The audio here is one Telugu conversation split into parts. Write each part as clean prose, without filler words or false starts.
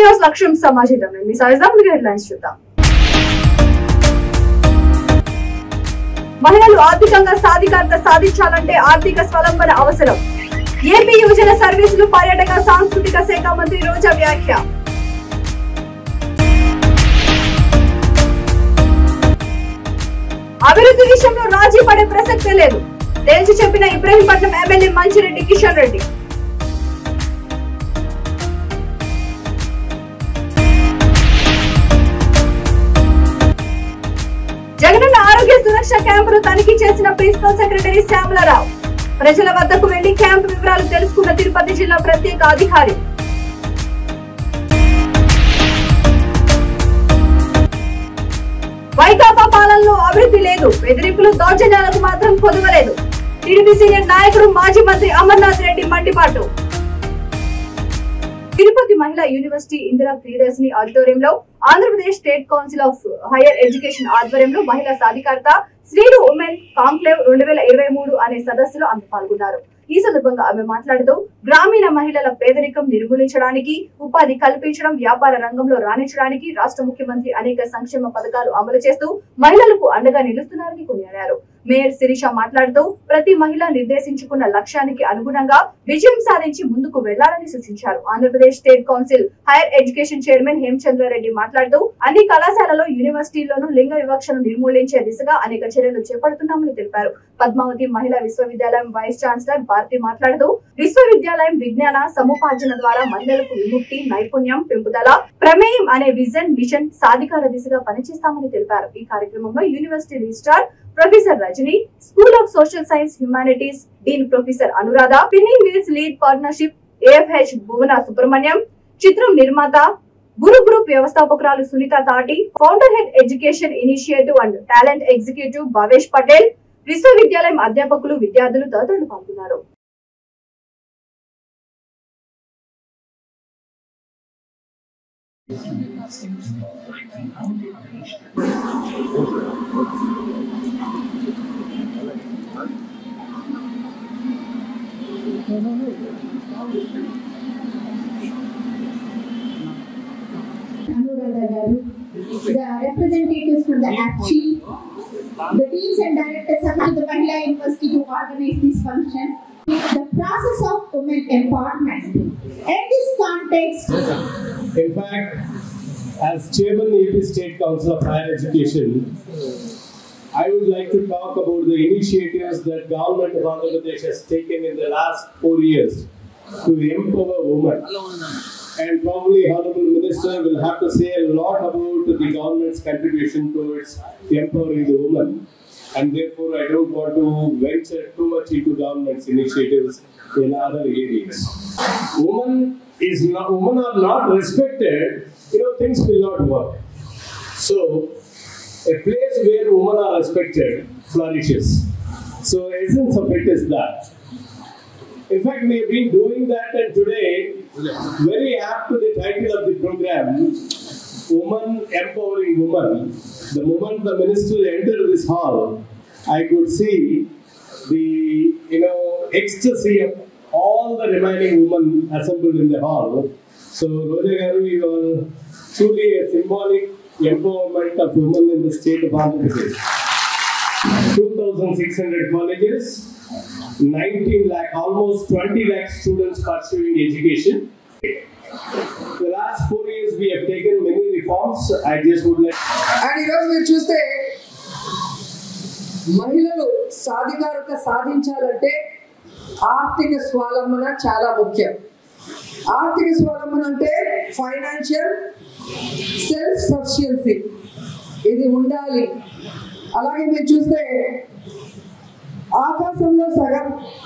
న్యూస్ లక్ష్యం సమాజం మీ సైజం హెడ్లైన్స్ చూద్దాం. మహిళలు ఆర్థికంగా సాధికారత సాధించాలంటే ఆర్థిక స్వలంబన అవసరం. ఏపీ యువజన సర్వీసులు పర్యాటక సాంస్కృతిక శాఖ మంత్రి రోజా వ్యాఖ్య. అభివృద్ధి విషయంలో రాజీ పడే ప్రసక్తే లేదు, తేల్చి చెప్పిన ఇబ్రహీంపట్నం ఎమ్మెల్యే మంచిరెడ్డి కిషన్ రెడ్డి. జగనన్న ఆరోగ్య సురక్ష క్యాంపును తనిఖీ చేసిన ప్రిన్సిపల్ సెక్రటరీ శ్యామలరావు. ప్రజల వద్దకు వెళ్లి క్యాంపు వివరాలు తెలుసుకున్న తిరుపతి జిల్లా ప్రత్యేక అధికారి. వైకాపా పాలనలో అభివృద్ధి లేదు, బెదిరింపులు దౌర్జన్యాలకు మాత్రం కొదవలేదు. టీడీపీ సీనియర్ నాయకుడు మాజీ మంత్రి అమర్నాథ్ రెడ్డి మండిపాటు. తిరుపతి మహిళా యూనివర్సిటీ ఇందిరా ప్రియదర్శిని ఆడిటోరియంలో Andhra Pradesh state council of higher education ఆధ్వర్యంలో మహిళా సాధికారత శ్రీను ఉమెన్ కాంక్లేవ్ 2023 అనే సదస్సులో ఆమె పాల్గొన్నారు. ఈ సందర్భంగా ఆమె మాట్లాడుతూ గ్రామీణ మహిళల పేదరికం నిర్మూలించడానికి, ఉపాధి కల్పించడం, వ్యాపార రంగంలో రాణించడానికి రాష్ట్ర ముఖ్యమంత్రి అనేక సంక్షేమ పథకాలు అమలు చేస్తూ మహిళలకు అండగా నిలుస్తున్నారని కొనియాడారు. మేయర్ శిరీష మాట్లాడుతూ ప్రతి మహిళ నిర్దేశించుకున్న లక్ష్యానికి అనుగుణంగా విజయం సాధించి ముందుకు వెళ్లాలని సూచించారు. Andhra Pradesh state council higher education chairman Hemachandra Reddy మాట్లాడుతూ అన్ని కళాశాలలో యూనివర్సిటీల్లోనూ లింగ వివక్షను నిర్మూలించే దిశగా అనేక చర్యలు చేపడుతున్నామని తెలిపారు. పద్మావతి మహిళా విశ్వవిద్యాలయం వైస్ ఛాన్సలర్ భారతి మాట్లాడుతూ విశ్వవిద్యాలయం విజ్ఞాన సముపార్జన ద్వారా మహిళలకు విముక్తి, నైపుణ్యం పెంపుదల, ప్రమేయం అనే మిషన్ సాధికార దిశగా పనిచేస్తామని తెలిపారు. ఈ కార్యక్రమంలో university registrar professor Rajani, school of social science humanities dean professor Anuradha, spinning wheels lead partnership AFH Bhuvana Subrahmanyam, చిత్రం నిర్మాత గురు గ్రూప్ వ్యవస్థాపకురాలు Sunitha Thati, founder head education initiative and talent executive Bhavesh Patel, విశ్వవిద్యాలయం అధ్యాపకులు, విద్యార్థులు తదితరులు పాల్గొన్నారు. Anuradha garu, the representatives from the APCHI, the deans and directors of the Mahila University to organize this function. The process of women empowerment. In this context, in fact, as chairman of the AP State Council of Higher Education, I would like to talk about the initiatives that government of Andhra Pradesh has taken in the last 4 years to empower women. And probably Honorable Minister will have to say a lot about the government's contribution towards empowering the women. And therefore, I don't want to venture too much into government's initiatives in other areas. Women are not respected, things will not work. So, a place where women are respected flourishes. So, essence of it is that. In fact, we have been doing that, and today, very apt to the title of the program, Women Empowering Women. The moment the minister entered this hall, I could see the ecstasy of all the remaining women assembled in the hall. So, Roja garu, you are truly a symbolic empowerment of women in the state of Andhra Pradesh. 2,600 colleges, 19 lakh, almost 20 lakh students pursuing education. The last 4 years we have taken many reforms. I just would like. And ఈరోజు మీరు చూస్తే మహిళలు సాధికారత సాధించాలంటే ఆర్థిక స్వావలంబన చాలా ముఖ్యం. ఆర్థిక స్వావలంబన అంటే ఫైనాన్షియల్ సెల్ఫ్ సఫిషియన్సీ ఇది ఉండాలి. అలాగే మీరు చూస్తే ఆకాశంలో సగం,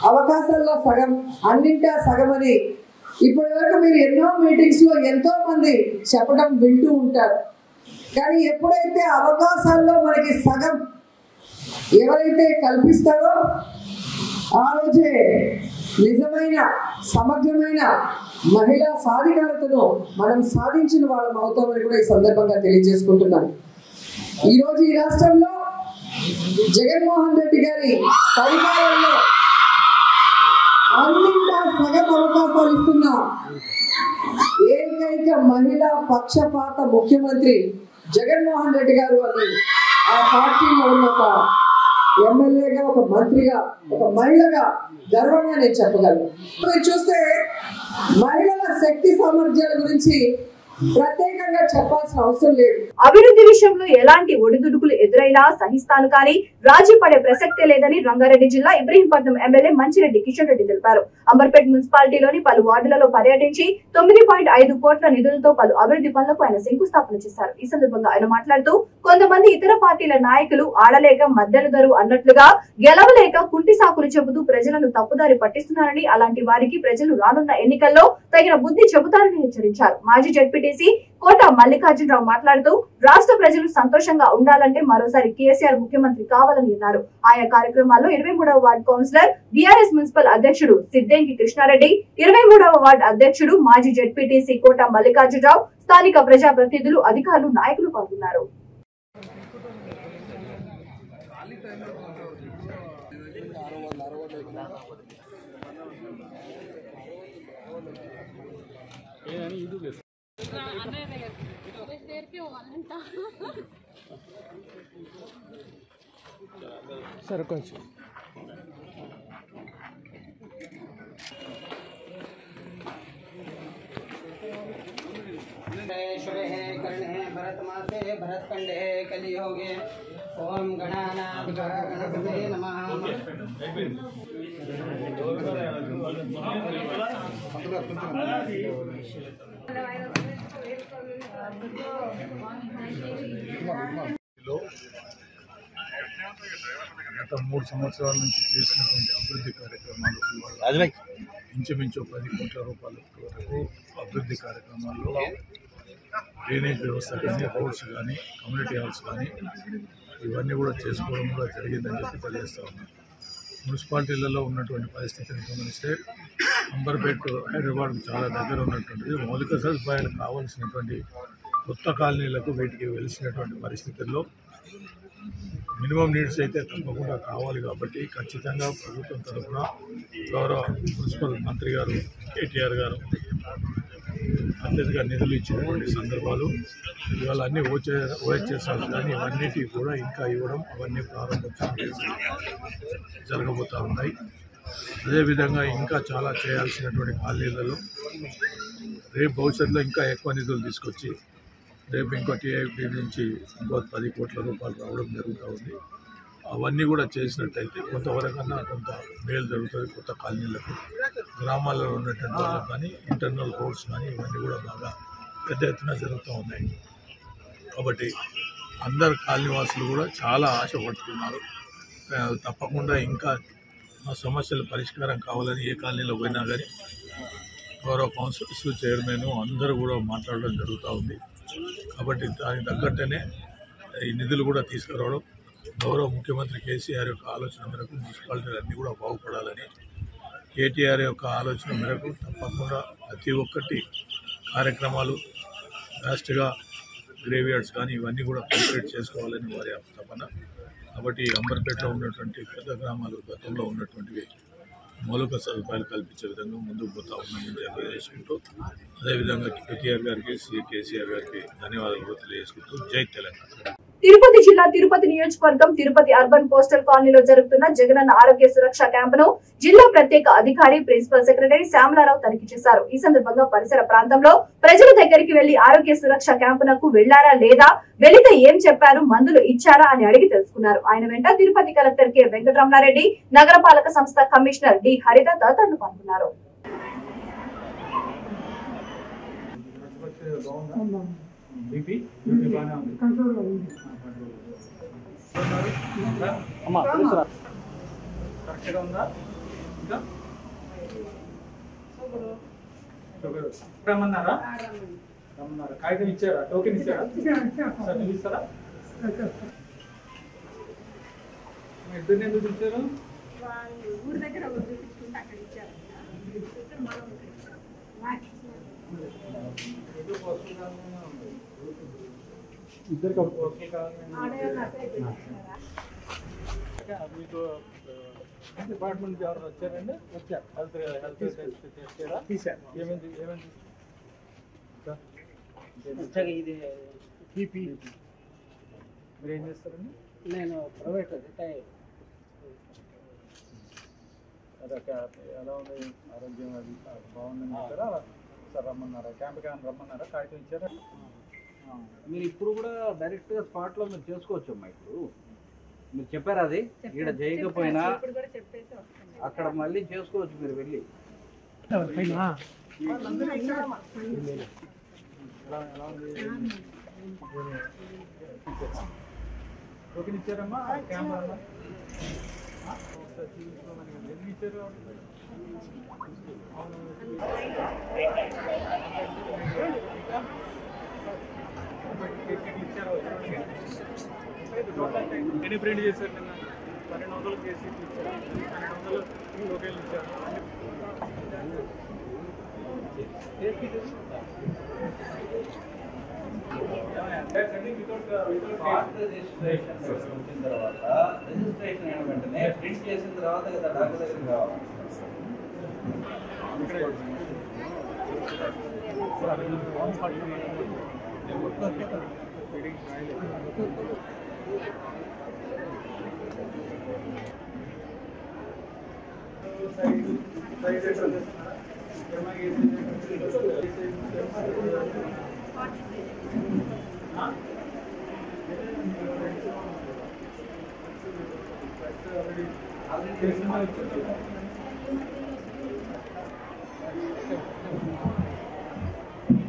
అవకాశాల్లో సగం, అన్నింటా సగం అని ఇప్పటి వరకు మీరు ఎన్నో మీటింగ్స్ లో ఎంతో మంది చెప్పడం వింటూ ఉంటారు. కానీ ఎప్పుడైతే అవకాశాల్లో మనకి సగం ఎవరైతే కల్పిస్తారో ఆ రోజే నిజమైన సమగ్రమైన మహిళా సాధికారతను మనం సాధించిన వాళ్ళం అవుతామని కూడా ఈ సందర్భంగా తెలియజేసుకుంటున్నాను. ఈరోజు ఈ రాష్ట్రంలో జగన్మోహన్ రెడ్డి గారి పరిపాలనలో అన్నింటా సగం అవకాశాలు ఇస్తున్నా ఏ ఏకైక మహిళా పక్షపాత ముఖ్యమంత్రి జగన్మోహన్ రెడ్డి గారు అని ఆ పార్టీలో ఉన్న ఒక ఎమ్మెల్యేగా, ఒక మంత్రిగా, ఒక మహిళగా గర్వంగా నేను చెప్పగలను. మీరు చూస్తే మహిళల శక్తి సామర్థ్యాల గురించి ప్రత్యేకంగా చెప్పాల్సిన అవసరం లేదు. అభివృద్ధి విషయంలో ఎలాంటి ఒడిదుడుకులు ఎదురైనా సహిస్తాను కానీ రాజీ పడే ప్రసక్తే లేదని రంగారెడ్డి జిల్లా ఇబ్రహీంపట్నం ఎమ్మెల్యే మంచిరెడ్డి కిషన్ రెడ్డి తెలిపారు. అంబర్పేట్ మున్సిపాలిటీలోని పలు వార్డులలో పర్యటించి 9.5 కోట్ల నిధులతో పలు అభివృద్ధి పనులకు ఆయన శంకుస్థాపన చేశారు. ఈ సందర్భంగా ఆయన మాట్లాడుతూ కొంతమంది ఇతర పార్టీల నాయకులు ఆడలేక మద్దెలు ధరు అన్నట్లుగా గెలవలేక కుంటి సాకులు చెబుతూ ప్రజలను తప్పుదారి పట్టిస్తున్నారని, అలాంటి వారికి ప్రజలు రానున్న ఎన్నికల్లో తగిన బుద్ధి చెబుతారని హెచ్చరించారు. మాజీ జడ్పీటీసీ కోట మల్లికార్జునరావు మాట్లాడుతూ రాష్ట్ర ప్రజలు సంతోషంగా ఉండాలంటే మరోసారి కేసీఆర్ ముఖ్యమంత్రి కావాలని అన్నారు. ఆయా కార్యక్రమాల్లో 23వ వార్డు కౌన్సిలర్, బీఆర్ఎస్ మున్సిపల్ అధ్యక్షుడు సిద్దేంకి కృష్ణారెడ్డి, 23వ వార్డు అధ్యక్షుడు మాజీ జడ్పీటీసీ కోట మల్లికార్జునరావు, స్థానిక ప్రజాప్రతినిధులు, అధికారులు, నాయకులు పాల్గొన్నారు. सर కొంచెం भरत मासे भरत कंडे कलियोगे ओम गणानां गणपते नमः। గత 3 సంవత్సరాల నుంచి చేసినటువంటి అభివృద్ధి కార్యక్రమాలు ఇంచుమించు 10 కోట్ల రూపాయల వరకు అభివృద్ధి కార్యక్రమాల్లో డ్రైనేజ్ వ్యవస్థ కానీ, రోడ్స్ కానీ, కమ్యూనిటీ హాల్స్ కానీ ఇవన్నీ కూడా చేసుకోవడం కూడా జరిగిందని చెప్పి తెలియజేస్తూ ఉన్నాను. మున్సిపాలిటీలలో ఉన్నటువంటి పరిస్థితిని గమనిస్తే అంబర్పేట్ హైదరాబాద్కు చాలా దగ్గర ఉన్నటువంటిది. మౌలిక సదుపాయాలు కావాల్సినటువంటి కొత్త కాలనీలకు వీటికి వెలిసినటువంటి పరిస్థితుల్లో మినిమం నీడ్స్ అయితే తప్పకుండా కావాలి. కాబట్టి ఖచ్చితంగా ప్రభుత్వం తరఫున గౌరవ మున్సిపల్ మంత్రి గారు కేటీఆర్ గారు అత్యధిక నిధులు ఇచ్చినటువంటి సందర్భాలు ఇవాళ అన్నీ ఓహెచ్ఎస్ కానీ ఇవన్నిటికీ కూడా ఇంకా ఇవ్వడం, అవన్నీ ప్రారంభోత్సవం జరగబోతూ ఉన్నాయి. అదేవిధంగా ఇంకా చాలా చేయాల్సినటువంటి కాలనీలలో రేపు భవిష్యత్తులో ఇంకా ఎక్కువ నిధులు తీసుకొచ్చి రేపు ఇంకో టీఐపీ నుంచి ఇంకో 10 కోట్ల రూపాయలు రావడం జరుగుతూ ఉంది. అవన్నీ కూడా చేసినట్టయితే కొంతవరకన్నా కొంత మేలు జరుగుతుంది. కొత్త కాలనీలకు, గ్రామాల్లో ఉన్నటువంటి వాళ్ళకు కానీ, ఇంటర్నల్ రోడ్స్ కానీ ఇవన్నీ కూడా బాగా పెద్ద ఎత్తున జరుగుతూ ఉన్నాయి. కాబట్టి అందరు కాలనీవాసులు కూడా చాలా ఆశపడుతున్నారు. తప్పకుండా ఇంకా ఆ సమస్యల పరిష్కారం కావాలని ఏ కాలనీలో పోయినా కానీ గౌరవ కౌన్సిల్స్ చైర్మన్ అందరూ కూడా మాట్లాడడం జరుగుతూ ఉంది. కాబట్టి దానికి తగ్గట్టునే ఈ నిధులు కూడా తీసుకురావడం, గౌరవ ముఖ్యమంత్రి కేసీఆర్ యొక్క ఆలోచన మేరకు మున్సిపాలిటీలు అన్నీ కూడా బాగుపడాలని, కేటీఆర్ యొక్క ఆలోచన మేరకు తప్పకుండా ప్రతి ఒక్కటి కార్యక్రమాలు లాస్ట్గా గ్రేవ్యార్డ్స్ కానీ ఇవన్నీ కూడా కంప్లీట్ చేసుకోవాలని వారి తపన. కాబట్టి అంబర్పేటలో ఉన్నటువంటి పెద్ద గ్రామాలు గతంలో ఉన్నటువంటివి మౌలిక సదుపాయాలు కల్పించే విధంగా ముందుకు పోతా ఉన్నామని తెలియజేసుకుంటూ, అదేవిధంగా కేటీఆర్ గారికి, కేసీఆర్ గారికి ధన్యవాదాలు కూడా తెలియజేసుకుంటూ జై తెలంగాణ. తిరుపతి జిల్లా తిరుపతి నియోజకవర్గం తిరుపతి అర్బన్ పోస్టల్ కాలనీలో జరుగుతున్న జగనన్న ఆరోగ్య సురక్ష క్యాంపును జిల్లా ప్రత్యేక అధికారి, ప్రిన్సిపల్ సెక్రటరీ శ్యామలారావు తనిఖీ చేశారు. ఈ సందర్భంగా పరిసర ప్రాంతంలో ప్రజల దగ్గరికి వెళ్లి ఆరోగ్య సురక్ష క్యాంపునకు వెళ్లారా లేదా, వెళితే ఏం చెప్పారు, మందులు ఇచ్చారా అని అడిగి తెలుసుకున్నారు. ఆయన వెంట తిరుపతి కలెక్టర్ కె వెంకటరమణారెడ్డి, నగరపాలక సంస్థ కమిషనర్ డి హరిత తదితరులు పాల్గొన్నారు. కరెక్ట్గా ఉందా? ఇంకా రమ్మన్నారా? రమ్మన్నారా? కాగితం ఇచ్చారా? టోకెన్ ఇచ్చారా? సార్ నువ్వు ఇస్తారా? ఇద్దరిని ఎందుకు ఇచ్చారు? ఇద్దరికి ఓకే మీకు డిపార్ట్మెంట్ నుంచి ఎవరు వచ్చారండి? వచ్చారు. హెల్త్ టెస్ట్ చేసారా? తీసారు. ఏమైంది? ఇది మీరు ఏం చేస్తారండి? నేను ప్రైవేట్ అదొక ఎలా ఉంది ఆరోగ్యం? అది బాగుందని చెప్పారా? సార్ రమ్మన్నారా? క్యాంప్కి ఏమైనా రమ్మన్నారా? కాగితం ఇచ్చారా? మీరు ఇప్పుడు కూడా డైరెక్ట్గా స్పాట్లో మీరు చేసుకోవచ్చమ్మా. ఇప్పుడు మీరు చెప్పారు అది ఇక్కడ చేయకపోయినా అక్కడ మళ్ళీ చేసుకోవచ్చు మీరు వెళ్ళి. టోకెన్ ఇచ్చారమ్మా? క్యాంప్ అమ్మా ఎన్ని ఇచ్చారు? ఎన్ని ప్రింట్ చేశారు నిన్న? 1200 కేసీ ఇచ్చారు, 1200 టోకెన్లు ఇచ్చారు. వచ్చిన తర్వాత రిజిస్ట్రేషన్ అయిన వెంటనే ప్రింట్ చేసిన తర్వాత కదా డాక్టర్ దగ్గర కావాలి.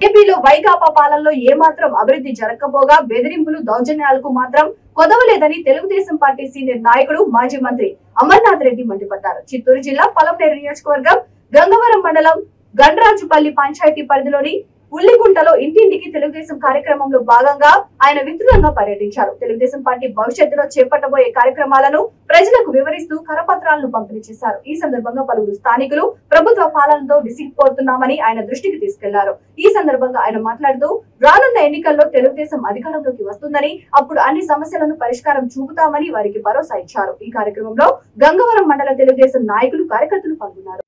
ఏపీలో వైకాపా పాలనలో ఏమాత్రం అభివృద్ధి జరగకపోగా బెదిరింపులు దౌర్జన్యాలకు మాత్రం కొదవలేదని తెలుగుదేశం పార్టీ సీనియర్ నాయకుడు మాజీ మంత్రి అమర్నాథ్ రెడ్డి మండిపడ్డారు. చిత్తూరు జిల్లా పలంనేరు నియోజకవర్గం గంగవరం మండలం గండ్రాజుపల్లి పంచాయతీ పరిధిలోని ఉల్లిగుంటలో ఇంటింటికి తెలుగుదేశం కార్యక్రమంలో భాగంగా ఆయన విస్తృతంగా పర్యటించారు. తెలుగుదేశం పార్టీ భవిష్యత్తులో చేపట్టబోయే కార్యక్రమాలను ప్రజలకు వివరిస్తూ కరపత్రాలను పంపిణీ చేశారు. ఈ సందర్భంగా పలువురు స్థానికులు ప్రభుత్వ పాలనతో విసిగిపోతున్నామని ఆయన దృష్టికి తీసుకెళ్లారు. ఈ సందర్భంగా ఆయన మాట్లాడుతూ రానున్న ఎన్నికల్లో తెలుగుదేశం అధికారంలోకి వస్తుందని, అప్పుడు అన్ని సమస్యలను పరిష్కారం చూపుతామని వారికి భరోసా ఇచ్చారు. ఈ కార్యక్రమంలో గంగవరం మండల తెలుగుదేశం నాయకులు, కార్యకర్తలు పాల్గొన్నారు.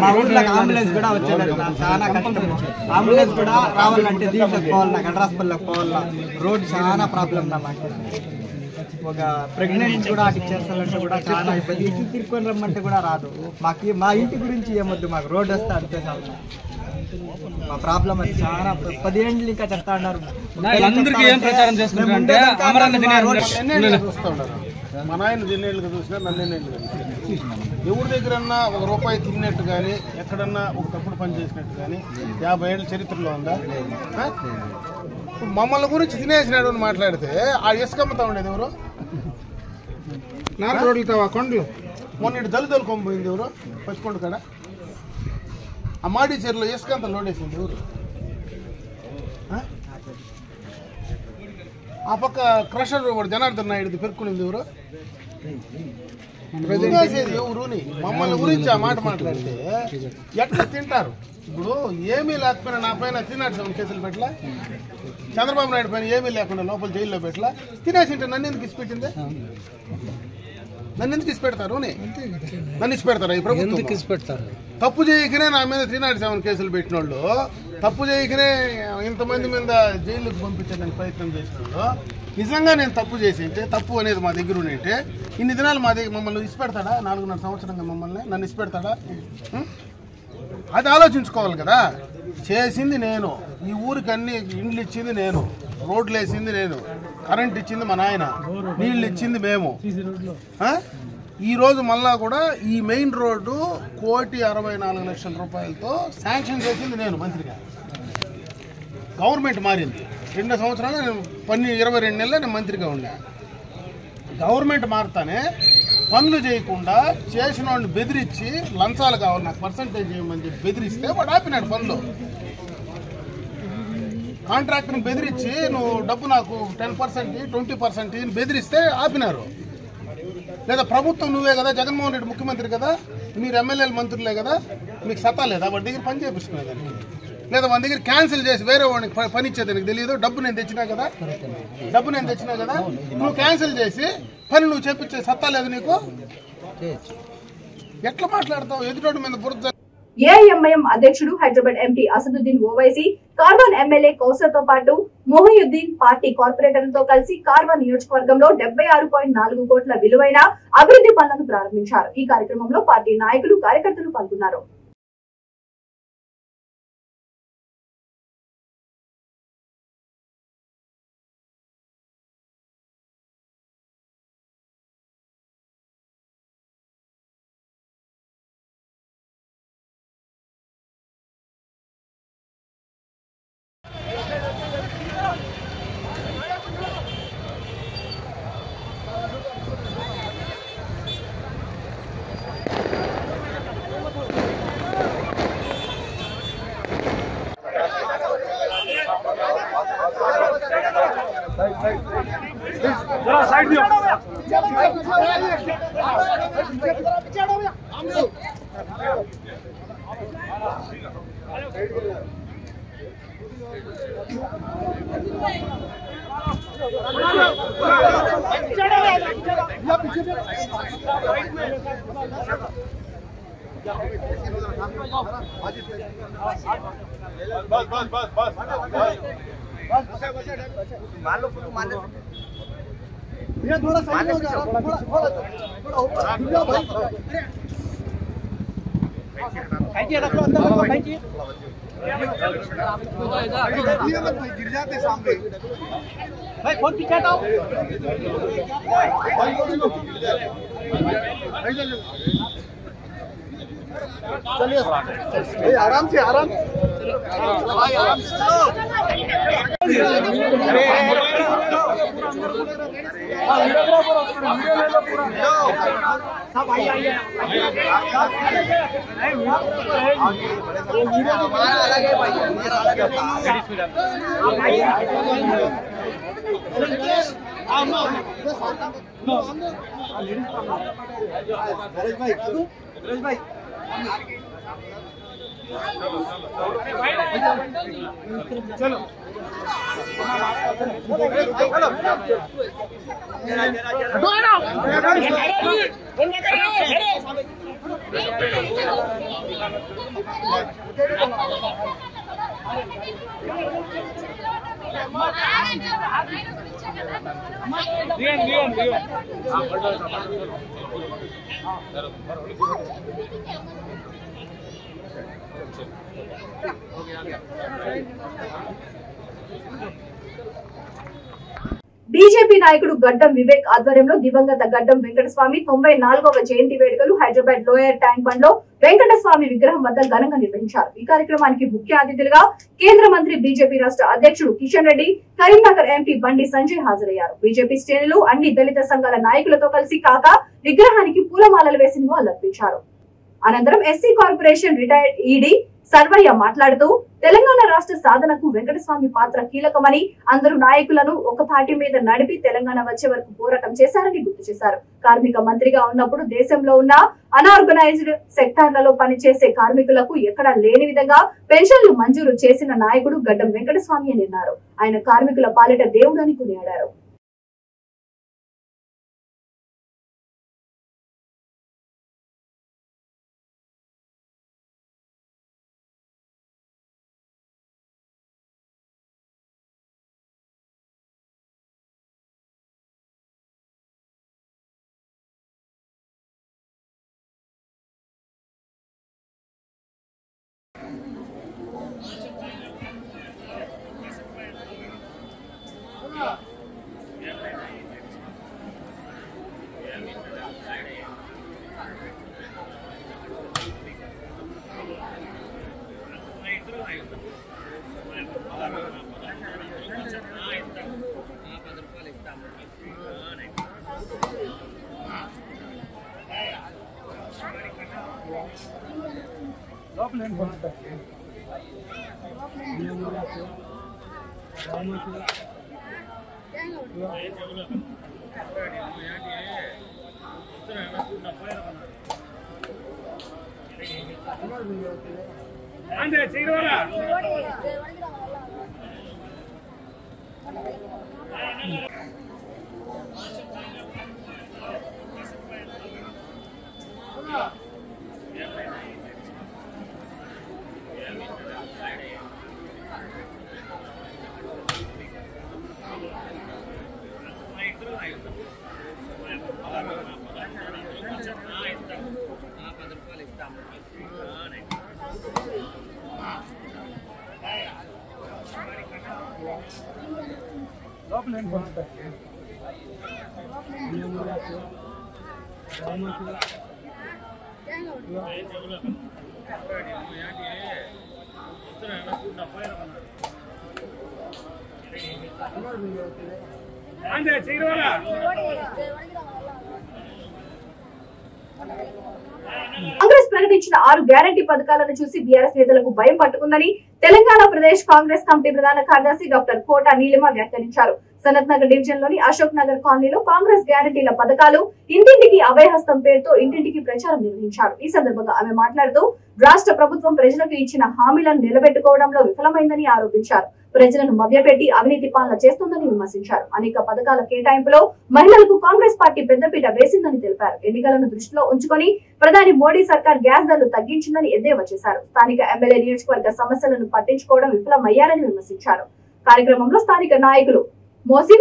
మా ఊర్లోకి అంబులెన్స్ కూడా వచ్చేది చాలా కష్టం. అంబులెన్స్ కూడా రావాలంటే దీంట్లోకి పోవాలన్నా, గడ్రాస్పల్లికి పోవాలన్నా రోడ్ చాలా ప్రాబ్లం నాకు. ఒక ప్రెగ్నెంట్ కూడా అటు చేస్తానంటే కూడా చాలా ఇబ్బంది. ఇటు తిరుక్కొని రమ్మంటే కూడా రాదు. మాకు మా ఇంటి గురించి ఏమొద్దు, మాకు రోడ్ వస్తే అంతే చాలు. మా ప్రాబ్లం అది చాలా 10 ఏళ్ళు ఇంకా చెప్తా ఉన్నారు. మా నాయన తిన్నేళ్ళుగా చూసినా నన్నేళ్ళు ఎవరి దగ్గరన్నా ఒక రూపాయి తిన్నట్టు కానీ, ఎక్కడన్నా ఒక తప్పుడు పని చేసినట్టు కానీ 50 ఏళ్ళ చరిత్రలో ఉందా? మమ్మల్ని గురించి తినేసినాడు అని మాట్లాడితే ఆ ఇసుకమ్మతా ఉండేది ఎవరు? 4 రోడ్లు కొండలు మొన్న దళితులు కొమ్మిపోయింది ఎవరు? పచ్చికొండ కాడ ఆ మాడి చీరలో ఇసుకంతా లోడేసింది ఎవరు? ఆ పక్క క్రషర్ జనార్దన్ నాయుడు పెరుక్కునింది ఎవరు? ఎవరుని మమ్మల్ని గురించి ఆ మాట మాట్లాడితే ఎట్లా తింటారు? ఇప్పుడు ఏమీ లేకపోయినా నా పైన తిన్నాడు కేసులు పెట్టలా, చంద్రబాబు నాయుడు పైన ఏమీ లేకుండా లోపల జైల్లో పెట్టలా, తినేసింటే నన్ను ఎందుకు ఇచ్చిపెట్టింది? నన్ను ఎందుకు ఇచ్చిపెడతారు? నన్ను ఇచ్చిపెడతారా ఈ ప్రభుత్వం? తప్పు చేయకనే నా మీద 307 కేసులు పెట్టిన వాళ్ళు, తప్పు చేయకనే ఇంతమంది మీద జైలుకు పంపించడానికి ప్రయత్నం చేసిన వాళ్ళు, నిజంగా నేను తప్పు చేసి అంటే తప్పు అనేది మా దగ్గర ఉంటే ఇన్ని దినాలు మా దగ్గర మమ్మల్ని ఇచ్చిపెడతాడా? 4.5 సంవత్సరంగా నన్ను ఇచ్చిపెడతాడా? అది ఆలోచించుకోవాలి కదా. చేసింది నేను, ఈ ఊరికి అన్ని ఇండ్లు ఇచ్చింది నేను, రోడ్లు వేసింది నేను, కరెంట్ ఇచ్చింది మా నాయన, నీళ్ళు ఇచ్చింది మేము. ఈరోజు మళ్ళా కూడా ఈ మెయిన్ రోడ్డు 1,64,00,000 రూపాయలతో శాంక్షన్ చేసింది నేను మంత్రిగా. గవర్నమెంట్ మారింది 2 సంవత్సరాలు, నేను 22 నెలలు నేను మంత్రిగా ఉన్నా. గవర్నమెంట్ మారుతానే పనులు చేయకుండా చేసిన వాడిని బెదిరించి లంచాలు కావాలి నాకు పర్సంటేజ్ చేయమని చెప్పి బెదిరిస్తే వాడు ఆపినాడు పనులు. కాంట్రాక్ట్ని బెదిరించి నువ్వు డబ్బు నాకు 10%, 20% బెదిరిస్తే ఆపినారు. లేదా ప్రభుత్వం నువ్వే కదా, జగన్మోహన్ రెడ్డి ముఖ్యమంత్రి కదా, మీరు ఎమ్మెల్యేలు మంత్రులే కదా, మీకు సత్తా లేదా వాడి దగ్గర పని చేయించుకునేదానికి? లేదా వాడి దగ్గర క్యాన్సిల్ చేసి వేరే వాడికి పని ఇచ్చేది నీకు తెలియదు? డబ్బు నేను తెచ్చినా కదా, నువ్వు క్యాన్సిల్ చేసి పని నువ్వు చేపించే సత్తా లేదు నీకు? ఎట్లా మాట్లాడతావు? ఎదుటోడి మీద బురద. ఏఐఎంఐఎం అధ్యక్షుడు హైదరాబాద్ ఎంపీ అసదుద్దీన్ ఓవైసీ కార్వాన్ ఎమ్మెల్యే కౌసర్ తో పాటు మొహియుద్దీన్ పార్టీ కార్పొరేటర్లతో కలిసి కార్వాన్ నియోజకవర్గంలో 76.4 కోట్ల విలువైన అభివృద్ధి పనులను ప్రారంభించారు. ఈ కార్యక్రమంలో పార్టీ నాయకులు, కార్యకర్తలు పాల్గొన్నారు. गिर जाते सामने भाई फोन पीछे हटाओ चलिए आराम से भाई आराम से सब आइए हमारा अलग है भाई, हमारा अलग है। चलो బీజేపీ నాయకుడు గడ్డం వివేక్ ఆధ్వర్యంలో దివంగత గడ్డం వెంకటస్వామి 94వ జయంతి వేడుకలు హైదరాబాద్ లోయర్ ట్యాంక్ బండ్ లో వెంకటస్వామి విగ్రహం వద్ద ఘనంగా నిర్వహించారు. ఈ కార్యక్రమానికి ముఖ్య అతిథులుగా కేంద్ర మంత్రి, బీజేపీ రాష్ట్ర అధ్యక్షుడు కిషన్ రెడ్డి, కరీంనగర్ ఎంపీ బండి సంజయ్ హాజరయ్యారు. బీజేపీ శ్రేణులు అన్ని దళిత సంఘాల నాయకులతో కలిసి కాగా విగ్రహానికి పూలమాలలు వేసి నివాళులర్పించారు. అనంతరం SC corporation retired ED Sarvaiah మాట్లాడుతూ తెలంగాణ రాష్ట్ర సాధనకు వెంకటస్వామి పాత్ర కీలకమని, అందరూ నాయకులను ఒక తాటి మీద నడిపి తెలంగాణ వచ్చే వరకు పోరాటం చేశారని గుర్తు చేశారు. కార్మిక మంత్రిగా ఉన్నప్పుడు దేశంలో ఉన్న అనార్గనైజ్డ్ సెక్టార్లలో పనిచేసే కార్మికులకు ఎక్కడా లేని విధంగా పెన్షన్లు మంజూరు చేసిన నాయకుడు గడ్డం వెంకటస్వామి అని అన్నారు. ఆయన కార్మికుల పాలిట దేవుడు అని కొనియాడారు. కాంగ్రెస్ ప్రకటించిన 6 గ్యారంటీ పథకాలను చూసి బీఆర్ఎస్ నేతలకు భయం పట్టుకుందని తెలంగాణ ప్రదేశ్ కాంగ్రెస్ కమిటీ ప్రధాన కార్యదర్శి డాక్టర్ కోట నీలిమ వ్యాఖ్యానించారు. సనత్ నగర్ డివిజన్ లోని అశోక్ నగర్ కాలనీలో కాంగ్రెస్ గ్యారంటీల పథకాలు ఇంటింటికి అభయహస్తం పేరుతో ఇంటింటికి ప్రచారం నిర్వహించారు. ఈ సందర్భంగా ఆమె మాట్లాడుతూ రాష్ట్ర ప్రభుత్వం ప్రజలకు ఇచ్చిన హామీలను నిలబెట్టుకోవడంలో విఫలమైందని ఆరోపించారు. ప్రజలను మభ్యపెట్టి అవినీతి పాలన చేస్తుందని విమర్శించారు. అనేక పథకాల కేటాయింపులో మహిళలకు కాంగ్రెస్ పార్టీ పెద్దపీట వేసిందని తెలిపారు. ఎన్నికలను దృష్టిలో ఉంచుకొని ప్రధాని మోడీ సర్కార్ గ్యాస్ ధరలు తగ్గించిందని ఎద్దేవా చేశారు. స్థానిక ఎమ్మెల్యే నియోజకవర్గ సమస్యలను పట్టించుకోవడం విఫలమయ్యారని విమర్శించారు. కార్యక్రమంలో స్థానిక నాయకులు మోసిం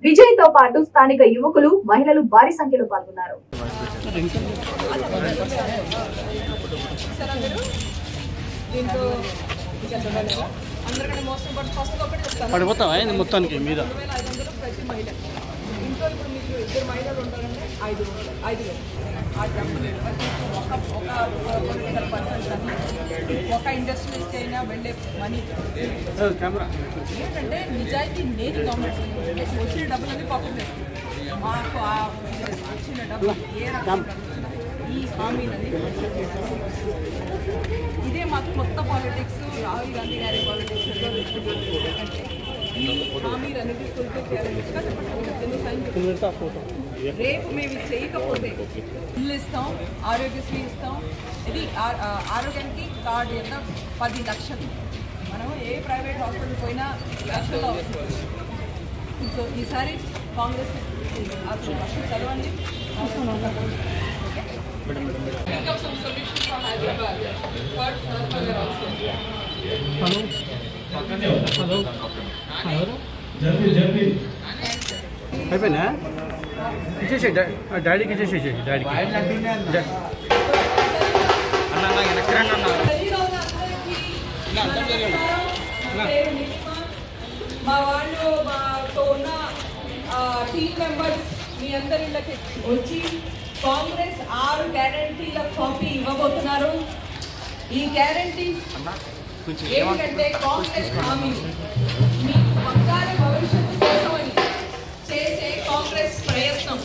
విజయ్తో పాటు స్థానిక యువకులు మహిళలు భారీ సంఖ్యలో పాల్గొన్నారు. పడిపోతావా మొత్తానికి మీద ఒక ఇండస్ట్రియలిస్ట్ అయినా వెళ్ళే మనీ ఏంటంటే నిజాయితీ లేని గవర్నమెంట్ వచ్చిన డబ్బులన్నీ పాకెట్ మాకు వచ్చిన డబ్బులు ఏ రకంగా ఈ హామీలని ఇదే మాకు కొత్త పాలిటిక్స్ రాహుల్ గాంధీ గారి పాలిటిక్స్ అంటే ఈ హామీలన్నీ రేపు మేము చేయకపోతే ఇల్లు ఇస్తాం, ఆరోగ్యశ్రీ ఇస్తాం. ఇది ఆరోగ్యానికి కార్డు ఎంత 10 లక్షలు. మనం ఏ ప్రైవేట్ హాస్పిటల్ పోయినా లక్షల్లో వస్తుంది. సో ఈసారి కాంగ్రెస్ లక్షలు చదవండి. అయిపోయినా ఇచ్చేసి డాడీకి ఇచ్చేసి డాడీకి మా వాళ్ళు మాతో ఉన్న టీమ్ మెంబర్స్ మీ అందరి ఇళ్ళకి వచ్చి కాంగ్రెస్ 6 గ్యారంటీల కాపీ ఇవ్వబోతున్నారు. ఈ గ్యారంటీస్ ఏమిటంటే కాంగ్రెస్ హామీ మీ బంగారు భవిష్యత్తు కోసమని చేసే కాంగ్రెస్ ప్రయత్నం.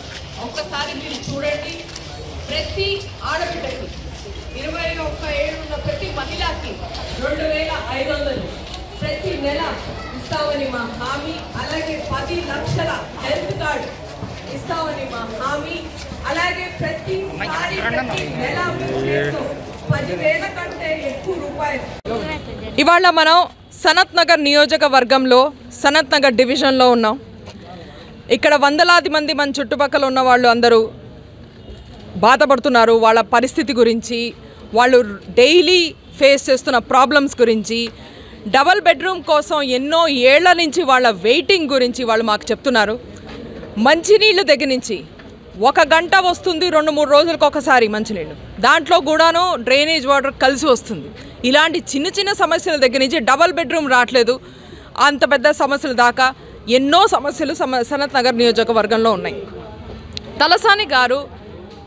ఒక్కసారి మీరు చూడండి. ప్రతి ఆడబిడ్డకి 21 ఏళ్ళు ఉన్న ప్రతి మహిళకి 2500 ప్రతి నెల ఇస్తామని మా హామీ. అలాగే 10 లక్షల హెల్త్ కార్డు ఇస్తామని మా హామీ. అలాగే ప్రతిసారి ప్రతి నెల 10,000 కంటే ఎక్కువ రూపాయలు. ఇవాళ మనం సనత్ నగర్ నియోజకవర్గంలో సనత్ నగర్ డివిజన్లో ఉన్నాం. ఇక్కడ వందలాది మంది మన చుట్టుపక్కల ఉన్న వాళ్ళు అందరూ బాధపడుతున్నారు. వాళ్ళ పరిస్థితి గురించి, వాళ్ళు డైలీ ఫేస్ చేస్తున్న ప్రాబ్లమ్స్ గురించి, డబల్ బెడ్రూమ్ కోసం ఎన్నో ఏళ్ల నుంచి వాళ్ళ వెయిటింగ్ గురించి వాళ్ళు మాకు చెప్తున్నారు. మంచినీళ్ళు దగ్గర నుంచి 1 గంట వస్తుంది, 2-3 రోజులకు ఒకసారి మంచినీళ్ళు, దాంట్లో కూడాను డ్రైనేజ్ వాటర్ కలిసి వస్తుంది. ఇలాంటి చిన్న చిన్న సమస్యల దగ్గర నుంచి డబల్ బెడ్రూమ్ రావట్లేదు. అంత పెద్ద సమస్యల దాకా ఎన్నో సమస్యలు సనత్ నగర్ నియోజకవర్గంలో ఉన్నాయి. తలసాని గారు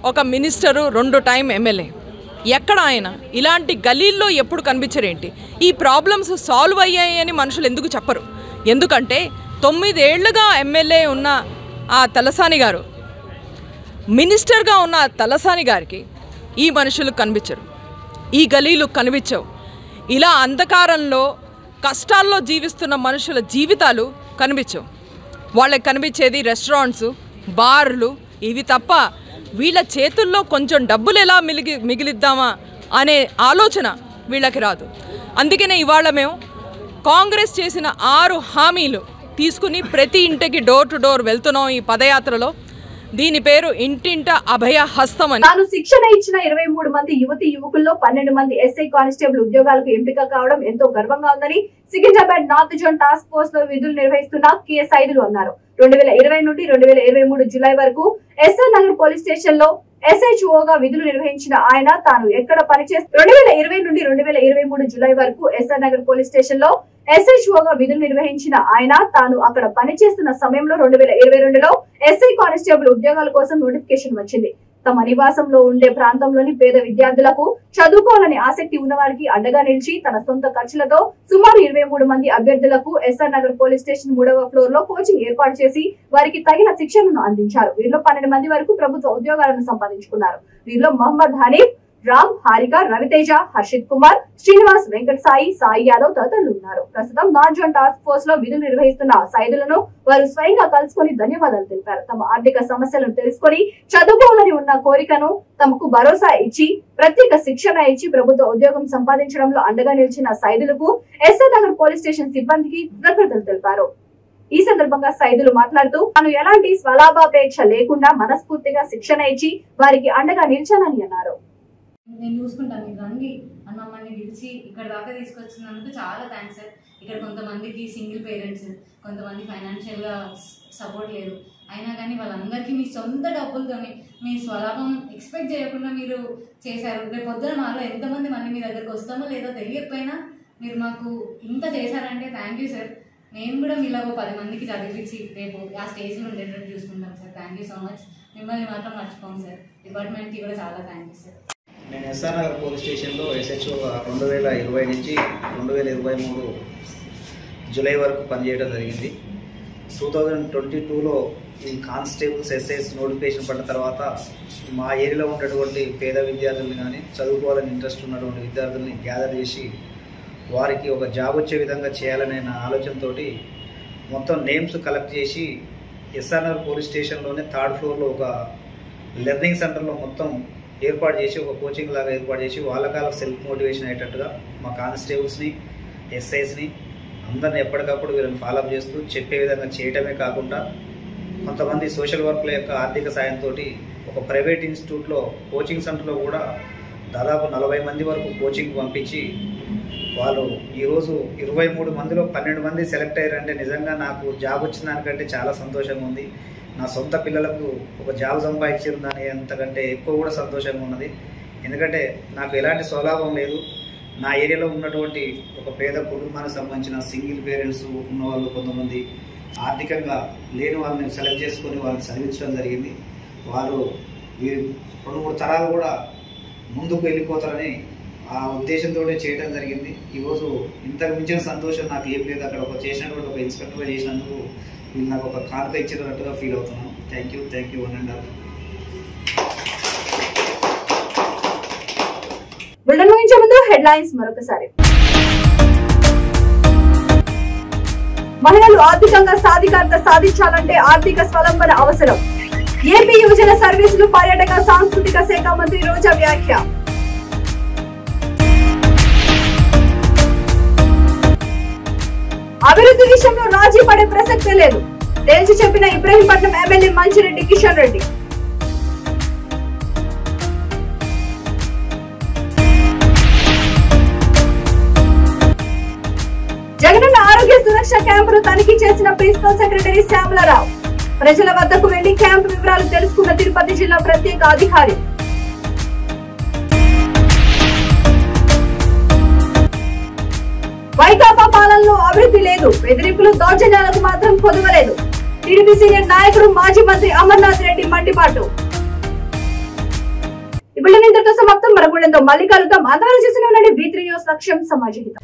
ఒక మినిస్టరు, 2 టైం ఎమ్మెల్యే. ఎక్కడ ఆయన ఇలాంటి గలీల్లో ఎప్పుడు కనిపించరేంటి? ఈ ప్రాబ్లమ్స్ సాల్వ్ అయ్యాయి అని మనుషులు ఎందుకు చెప్పరు? ఎందుకంటే 9 ఏళ్లుగా ఎమ్మెల్యే ఉన్న ఆ తలసాని గారు, మినిస్టర్గా ఉన్న తలసాని గారికి ఈ మనుషులు కనిపించరు, ఈ గలీలు కనిపించవు. ఇలా అంధకారంలో కష్టాల్లో జీవిస్తున్న మనుషుల జీవితాలు కనిపించవు. వాళ్ళకి కనిపించేది రెస్టారెంట్స్, బార్లు, ఇవి తప్ప వీళ్ళ చేతుల్లో కొంచెం డబ్బులు ఎలా మిగిలిద్దామా అనే ఆలోచన వీళ్ళకి రాదు. అందుకనే ఇవాళ మేము కాంగ్రెస్ చేసిన 6 హామీలు తీసుకుని ప్రతి ఇంటికి డోర్ టు డోర్ వెళ్తున్నాం ఈ పదయాత్రలో. దీని పేరు ఇంటింట అభయ హస్తం అని. తాను శిక్షణ ఇచ్చిన 23 మంది యువతి యువకుల్లో 12 మంది ఎస్ఐ కానిస్టేబుల్ ఉద్యోగాలకు ఎంపిక కావడం ఎంతో గర్వంగా ఉందని Secunderabad north zone task force లో విధులు నిర్వహిస్తున్న కేఎస్ఐలు అన్నారు. 2020 నుండి 2023 జూలై వరకు ఎస్ఆర్ నగర్ పోలీస్ స్టేషన్ లో SHOగా విధులు నిర్వహించిన ఆయన తాను ఎక్కడ పనిచేస్తూ 2020 నుండి 2023 జూలై వరకు ఎస్ఆర్ నగర్ పోలీస్ స్టేషన్ లో SHOగా విధులు నిర్వహించిన ఆయన తాను అక్కడ పనిచేస్తున్న సమయంలో 2022లో ఎస్ఐ కానిస్టేబుల్ ఉద్యోగాల కోసం నోటిఫికేషన్ వచ్చింది. తమ నివాసంలో ఉండే ప్రాంతంలోని పేద విద్యార్థులకు చదువుకోవాలని ఆసక్తి ఉన్నవారికి అండగా నిలిచి తన సొంత ఖర్చులతో సుమారు 23 మంది అభ్యర్థులకు ఎస్ఆర్ నగర్ పోలీస్ స్టేషన్ 3వ ఫ్లోర్ లో కోచింగ్ ఏర్పాటు చేసి వారికి తగిన శిక్షణను అందించారు. వీరిలో 12 మంది వరకు ప్రభుత్వ ఉద్యోగాలను సంపాదించుకున్నారు. వీరిలో మహమ్మద్ హనీఫ్, రామ్, హారిక, రవితేజ, హర్షిత్ కుమార్, శ్రీనివాస్, వెంకట సాయి యాదవ్ తదితరులు ఉన్నారు. ప్రస్తుతం నార్త్ జోన్ టాస్క్ ఫోర్స్ లో విధులు నిర్వహిస్తున్న సైదులను వారు స్వయంగా కలుసుకొని ధన్యవాదాలు తెలిపారు. తమ ఆర్థిక సమస్యలను తెలుసుకొని చదువుకోవాలని ఉన్న కోరికను తమకు భరోసా ఇచ్చి ప్రత్యేక శిక్షణ ఇచ్చి ప్రభుత్వ ఉద్యోగం సంపాదించడంలో అండగా నిలిచిన సైదులకు ఎస్ఆర్ నగర్ పోలీస్ స్టేషన్ సిబ్బందికి కృతజ్ఞతలు తెలిపారు. ఈ సందర్భంగా సైదులు మాట్లాడుతూ తాను ఎలాంటి స్వలాభాపేక్ష లేకుండా మనస్ఫూర్తిగా శిక్షణ ఇచ్చి వారికి అండగా నిలిచానని అన్నారు. నేను చూసుకుంటాను, మీరు రండి అని మమ్మల్ని పిలిచి ఇక్కడ దాకా తీసుకొచ్చినందుకు చాలా థ్యాంక్స్ సార్. ఇక్కడ కొంతమందికి సింగిల్ పేరెంట్స్, కొంతమంది ఫైనాన్షియల్గా సపోర్ట్ లేదు, అయినా కానీ వాళ్ళందరికీ మీ సొంత డబ్బులతోని మీ స్వలాభం ఎక్స్పెక్ట్ చేయకుండా మీరు చేశారు. రేపు పొద్దున మాలో ఎంతమంది మళ్ళీ మీ దగ్గరకు వస్తామో లేదో తెలియకపోయినా మీరు మాకు ఇంత చేశారంటే థ్యాంక్ యూ సార్. నేను కూడా మీలాగో 10 మందికి చదివించి రేపు ఆ స్టేజ్లో ఉండేటట్టు చూసుకుంటాం sir. Thank you so much. మిమ్మల్ని మాత్రం మర్చిపోం సార్. డిపార్ట్మెంట్కి కూడా చాలా థ్యాంక్ యూ సార్. నేను ఎస్ఆర్ నగర్ పోలీస్ స్టేషన్లో SHOగా 2020 నుంచి 2023 జూలై వరకు పనిచేయడం జరిగింది. 2022లో ఈ కానిస్టేబుల్స్ SIs నోటిఫికేషన్ పడిన తర్వాత మా ఏరియాలో ఉన్నటువంటి పేద విద్యార్థులను కానీ చదువుకోవాలని ఇంట్రెస్ట్ ఉన్నటువంటి విద్యార్థుల్ని గ్యాదర్ చేసి వారికి ఒక జాబ్ వచ్చే విధంగా చేయాలనే నా ఆలోచనతో మొత్తం నేమ్స్ కలెక్ట్ చేసి ఎస్ఆర్ నగర్ పోలీస్ స్టేషన్లోనే 3rd ఫ్లోర్లో ఒక లెర్నింగ్ సెంటర్లో మొత్తం ఏర్పాటు చేసి ఒక కోచింగ్ లాగా ఏర్పాటు చేసి వాళ్ళకాలకు సెల్ఫ్ మోటివేషన్ అయ్యేటట్టుగా మా కానిస్టేబుల్స్ని SIస్ని అందరిని ఎప్పటికప్పుడు వీళ్ళని ఫాలోఅప్ చేస్తూ చెప్పే విధంగా చేయటమే కాకుండా కొంతమంది సోషల్ వర్క్ల యొక్క ఆర్థిక సాయంతో ఒక ప్రైవేట్ ఇన్స్టిట్యూట్లో కోచింగ్ సెంటర్లో కూడా దాదాపు 40 మంది వరకు కోచింగ్ పంపించి వాళ్ళు ఈరోజు 23 మందిలో 12 మంది సెలెక్ట్ అయ్యారంటే నిజంగా నాకు జాబ్ వచ్చిన దానికంటే చాలా సంతోషంగా ఉంది. నా సొంత పిల్లలకు ఒక జాబ్ సంపాదించారు దాని అంతకంటే ఎక్కువ కూడా సంతోషంగా ఉన్నది. ఎందుకంటే నాకు ఎలాంటి స్వలాభం లేదు. నా ఏరియాలో ఉన్నటువంటి ఒక పేద కుటుంబానికి సంబంధించిన సింగిల్ పేరెంట్స్ ఉన్న వాళ్ళు కొంతమంది ఆర్థికంగా లేని వాళ్ళని సెలెక్ట్ చేసుకొని వాళ్ళని చదివించడం జరిగింది. వాళ్ళు 2-3 తరాలు కూడా ముందుకు వెళ్ళిపోతారని ఆ ఉద్దేశంతో చేయడం జరిగింది. ఈరోజు ఇంతకు మించిన సంతోషం నాకు ఏం లేదు. అక్కడ ఒక చేసినటువంటి ఒక ఇన్స్పెక్టర్గా చేసినందుకు వీళ్ళు నాకు ఒక కానుక ఇచ్చినట్టుగా ఫీల్ అవుతున్నాను. Thank you 1 and all. Bulletin ముగించే ముందు హెడ్లైన్స్ మరొకసారి. మహిళలు ఆర్థికంగా సాధికారత సాధించాలంటే ఆర్థిక స్వలంబన అవసరం. ఏపీ యువజన సర్వీసులు పర్యాటక సాంస్కృతిక శాఖ మంత్రి రోజా వ్యాఖ్య. అభివృద్ధి విషయంలో రాజీ పడే ప్రసక్తే లేదు, తేల్చి చెప్పిన ఇబ్రహీంపట్నం ఎమ్మెల్యే మంచిరెడ్డి కిషన్ రెడ్డి. జగనన్న ఆరోగ్య సురక్ష క్యాంపును తనిఖీ చేసిన ప్రిన్సిపల్ సెక్రటరీ శ్యామలరావు. ప్రజల వద్దకు వెళ్లి క్యాంపు వివరాలు తెలుసుకున్న తిరుపతి జిల్లా ప్రత్యేక అధికారి. వైకాపా పాలనలో అభివృద్ధి లేదు, బెదిరింపులు దౌర్జన్యాలకు మాత్రం కొదవలేదు. టీడీపీ సీనియర్ నాయకుడు మాజీ మంత్రి అమర్నాథ్ రెడ్డి మండిపాటు. ఇప్పుడు ఇంతటితో సమాప్తం. మరొక మళ్ళీ కలుద్దాం. అంతవరకు చేసిన B3 న్యూస్ లక్ష్యం సమాజ హితం.